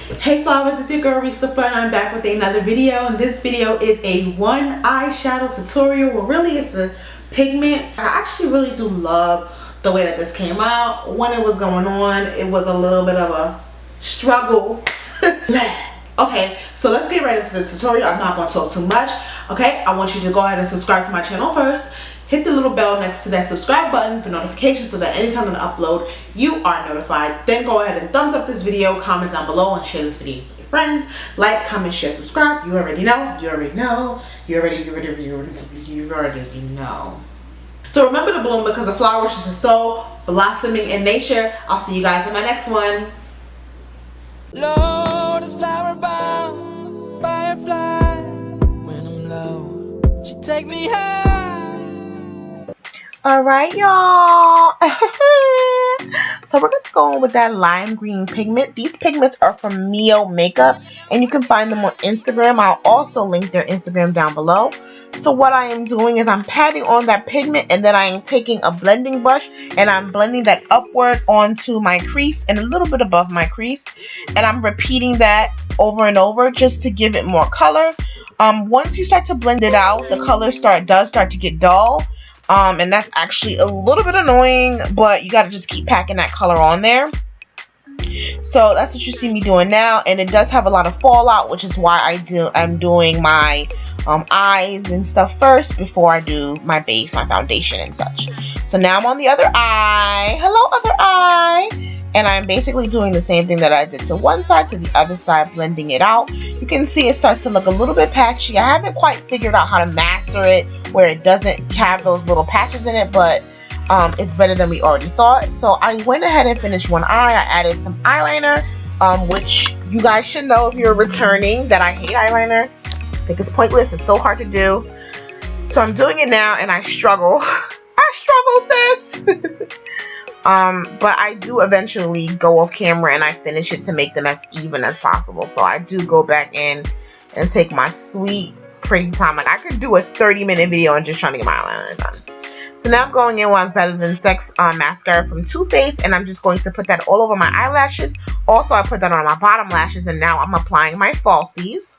Hey flowers, it's your girl Reese LaFleur and I'm back with another video, and this video is a one eyeshadow tutorial. Well, really it's a pigment. I actually really do love the way that this came out. When it was going on, it was a little bit of a struggle. Okay, so let's get right into the tutorial. I'm not going to talk too much. Okay, I want you to go ahead and subscribe to my channel first. Hit the little bell next to that subscribe button for notifications so that anytime I upload, you are notified. Then go ahead and thumbs up this video, comment down below, and share this video with your friends. Like, comment, share, subscribe. You already know. You already know. You already know. So remember to bloom because the flowers is so blossoming in nature. I'll see you guys in my next one. Lord is flower bound, firefly. When I'm low, she take me high. Alright, y'all. So we're going to go on with that lime green pigment. These pigments are from Mio Makeup, and you can find them on Instagram. I'll also link their Instagram down below. So what I am doing is I'm patting on that pigment, and then I am taking a blending brush, and I'm blending that upward onto my crease and a little bit above my crease. And I'm repeating that over and over just to give it more color. Once you start to blend it out, the color does start to get dull. And that's actually a little bit annoying, but you gotta just keep packing that color on there. So that's what you see me doing now, and it does have a lot of fallout, which is why I'm doing my eyes and stuff first before I do my base, my foundation and such. So now I'm on the other eye. Hello, other eye. And I'm basically doing the same thing that I did to one side to the other side, blending it out. You can see it starts to look a little bit patchy. I haven't quite figured out how to master it where it doesn't have those little patches in it, but it's better than we already thought. So I went ahead and finished one eye. I added some eyeliner, which you guys should know if you're returning that I hate eyeliner. I think it's pointless. It's so hard to do. So I'm doing it now, and I struggle. I struggle, sis. But I do eventually go off camera and I finish it to make them as even as possible. So I do go back in and take my sweet, pretty time. Like, I could do a 30-minute video and just trying to get my eyeliner done. So now I'm going in with Better Than Sex mascara from Too Faced, and I'm just going to put that all over my eyelashes. Also, I put that on my bottom lashes, and now I'm applying my falsies.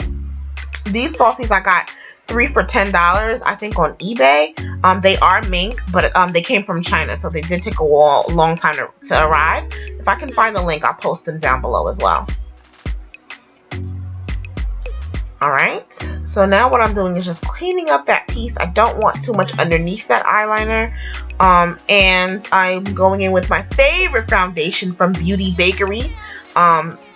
These falsies I got 3 for $10, I think, on eBay. They are mink, but they came from China, so they did take a long time to arrive. If I can find the link, I'll post them down below as well. Alright, so now what I'm doing is just cleaning up that piece. I don't want too much underneath that eyeliner. And I'm going in with my favorite foundation from Bakerie.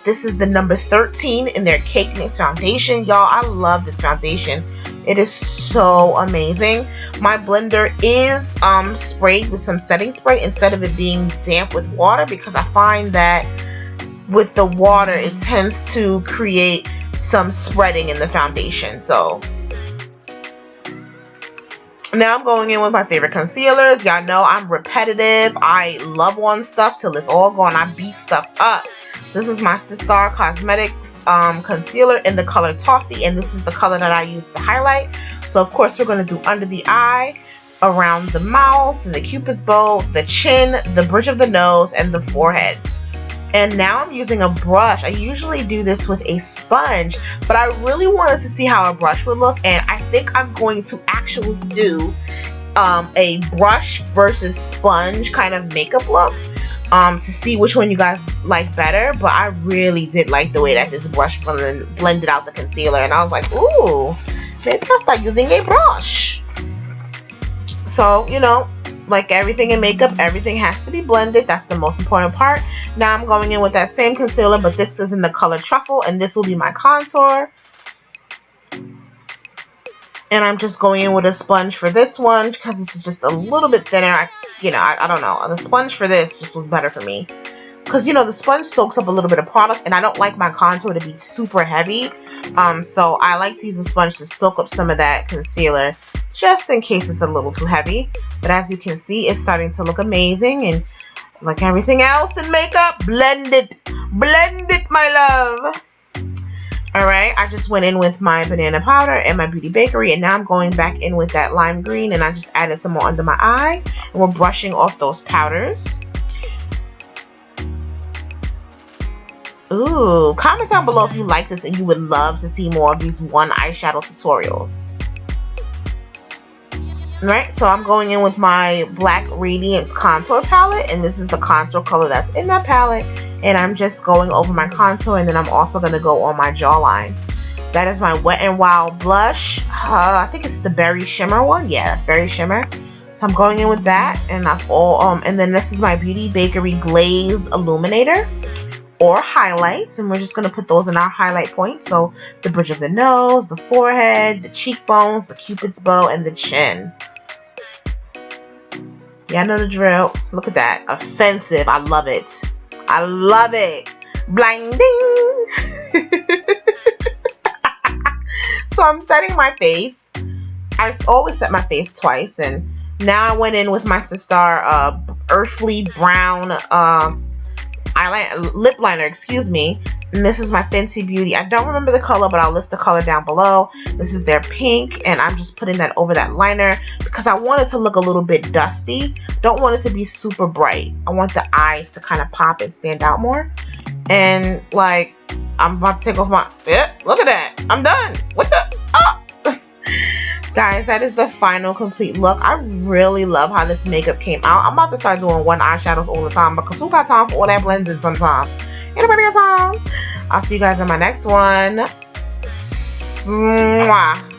This is the number 13 in their Cake Mix foundation. Y'all, I love this foundation. It is so amazing. My blender is sprayed with some setting spray instead of it being damp with water, because I find that with the water it tends to create some spreading in the foundation. So now I'm going in with my favorite concealers. Y'all know I'm repetitive. I love one stuff till it's all gone. I beat stuff up. This is my Sistar Cosmetics concealer in the color Toffee, and this is the color that I use to highlight. So of course we're going to do under the eye, around the mouth, and the cupid's bow, the chin, the bridge of the nose, and the forehead. And now I'm using a brush. I usually do this with a sponge, but I really wanted to see how a brush would look, and I think I'm going to actually do a brush versus sponge kind of makeup look. To see which one you guys like better, but I really did like the way that this brush blended out the concealer, and I was like, ooh, maybe I'll start using a brush. So, you know, like everything in makeup, everything has to be blended. That's the most important part. Now I'm going in with that same concealer, but this is in the color Truffle, and this will be my contour. And I'm just going in with a sponge for this one because this is just a little bit thinner. I don't know. The sponge for this just was better for me. Because, you know, the sponge soaks up a little bit of product, and I don't like my contour to be super heavy. So I like to use a sponge to soak up some of that concealer just in case it's a little too heavy. But as you can see, it's starting to look amazing. And like everything else in makeup, blend it. Blend it, my love. Alright, I just went in with my banana powder and my Beauty Bakerie, and now I'm going back in with that lime green, and I just added some more under my eye, and we're brushing off those powders. Ooh, comment down below if you like this and you would love to see more of these one eyeshadow tutorials. Right, so I'm going in with my Black Radiance contour palette, and this is the contour color that's in that palette, and I'm just going over my contour, and then I'm also going to go on my jawline. That is my Wet n Wild blush. I think it's the Berry Shimmer one. Yeah, Berry Shimmer. So I'm going in with that, and and then this is my Beauty Bakerie Glazed Illuminator or highlights, and we're just going to put those in our highlight points. So the bridge of the nose, the forehead, the cheekbones, the cupid's bow, and the chin. Yeah, I know the drill. Look at that. Offensive. I love it. I love it. Blinding. So I'm setting my face. I always set my face twice, and now I went in with my Sistar Earthly Brown lip liner, excuse me. And this is my Fenty Beauty. I don't remember the color, but I'll list the color down below. This is their pink, and I'm just putting that over that liner because I want it to look a little bit dusty. Don't want it to be super bright. I want the eyes to kind of pop and stand out more. And like, I'm about to take off my, look at that. I'm done. What the, oh. Guys, that is the final complete look. I really love how this makeup came out. I'm about to start doing one eyeshadows all the time because who got time for all that blending sometimes? Anybody got time? I'll see you guys in my next one. Mwah.